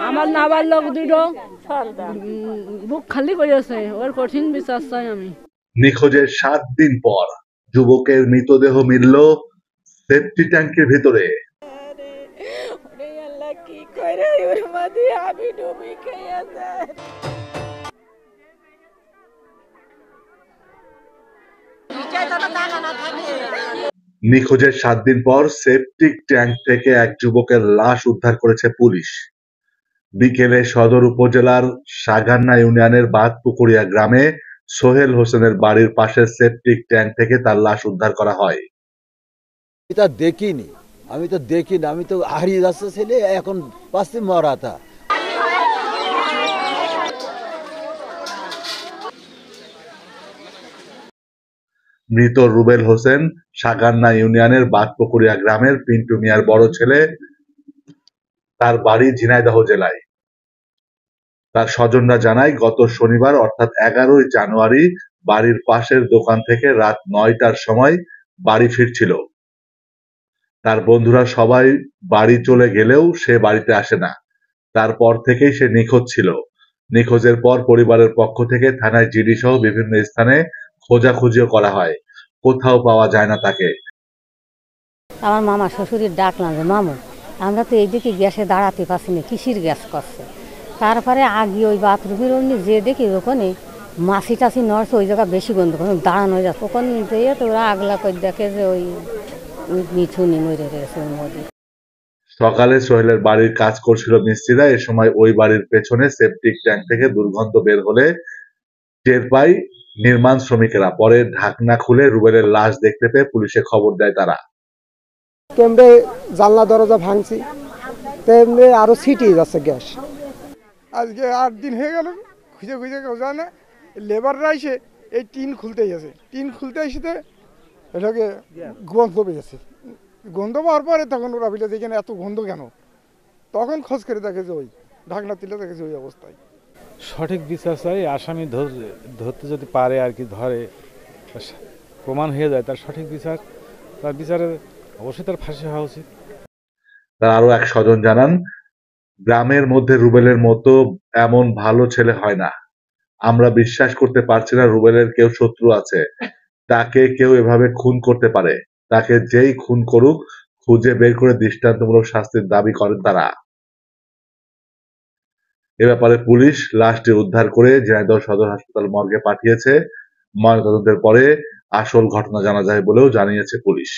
আমার নাবালক দুটো বুক খালি করেছে, ওর কঠিন বিচার চাই আমি। নিখোঁজের 7 দিন পর যুবকের মৃতদেহ মিলল সেফটি ট্যাঙ্কের ভিতরে। কি করে ওর মধ্যে আমি ডুবি খেয়েছে। নিখোঁজের 7 দিন পর সেপটিক ট্যাঙ্ক থেকে এক যুবকের লাশ উদ্ধার করেছে পুলিশ। বিকেলে সদর উপজেলার সাগান্না ইউনিয়নের বাঘপুকুরিয়া গ্রামে সোহেল হোসেনের বাড়ির পাশের সেপটিক ট্যাঙ্ক থেকে তার লাশ উদ্ধার করা হয়। আমি তো দেখিনি, আমি তো হারিয়ে যাচ্ছে ছেলে, এখন পাচ্ছি মরাতা। মৃত রুবেল হোসেন সাগান্না ইউনিয়নের বাঘপুকুরিয়া গ্রামের পিন্টু মিয়ার বড় ছেলে। তার বাড়ি ঝিনাইদহ জেলায়। তার স্বজনরা জানায়, গত শনিবার অর্থাৎ 11ই জানুয়ারি বাড়ির পাশের দোকান থেকে রাত 9টার সময় বাড়ি ফিরছিল। তার বন্ধুরা সবাই বাড়ি চলে গেলেও সে বাড়িতে আসে না। তারপর থেকেই সে নিখোঁজ ছিল। নিখোঁজের পর পরিবারের পক্ষ থেকে থানায় জিডি সহ বিভিন্ন স্থানে খোঁজাখুঁজিও করা হয়, কোথাও পাওয়া যায় না তাকে। আমার মামা শ্বশুরের ডাকলাম যে মামু আমরা তো এইদিকে গ্যাসে দাঁড়াতে পারছি না, কিসির গ্যাস করছে। তারপরে আগে ওই বাথরুমের অমনি যে দেখি ওখানে মাছি টাছি নড়ছে, ওই জায়গা বেশি গন্ধ করে দাঁড়ানো হয়ে যাচ্ছে। ওখানে যেয়ে তো ওরা আগলা করে দেখে যে ওই মিঠুনি মরে রয়েছে ওর মধ্যে। সকালে সোহেলের বাড়ির কাজ করছিল মিস্ত্রিরা। এ সময় ওই বাড়ির পেছনে সেপটিক ট্যাঙ্ক থেকে দুর্গন্ধ বের হলে টের পায় নির্মাণ শ্রমিকেরা। পরে ঢাকনা খুলে রুবেলের লাশ দেখতে পেয়ে পুলিশে খবর দেয় তারা। কেমনে জানলা দরজা ভাঙছি, তেমনি আরো ছিটিয়ে যাচ্ছে গ্যাস। আজকে 8 দিন হয়ে গেল, খুঁজে খুঁজে কেউ জানে। লেবাররা এসে এই টিন খুলতে গেছে, টিন খুলতে এসে এটাকে গন্ধ পেয়েছে। গন্ধ পাওয়ার পরে তখন ওরা বিলে দেখে এত গন্ধ কেন, তখন খোঁজ করে দেখে যে ওই ঢাকনা তুলে দেখেছে ওই অবস্থায়। সঠিক বিচার চাই, আসামি ধরতে যদি পারে আর কি, ধরে প্রমাণ হয়ে যায় তার সঠিক বিচার, তার বিচারে অবশ্যই তার ফাঁসি হওয়া উচিত। তার আরো এক স্বজন জানান, গ্রামের মধ্যে রুবেলের মতো এমন ভালো ছেলে হয় না। আমরা বিশ্বাস করতে পারছি না রুবেলের কেউ শত্রু আছে, তাকে কেউ এভাবে খুন করতে পারে। তাকে যেই খুন করুক খুঁজে বের করে দৃষ্টান্তমূলক শাস্তির দাবি করেন তারা। এ ব্যাপারে পুলিশ লাশটি উদ্ধার করে ঝিনাইদহ সদর হাসপাতাল মর্গে পাঠিয়েছে। ময়নাতদন্তের পরে আসল ঘটনা জানা যায় বলেও জানিয়েছে পুলিশ।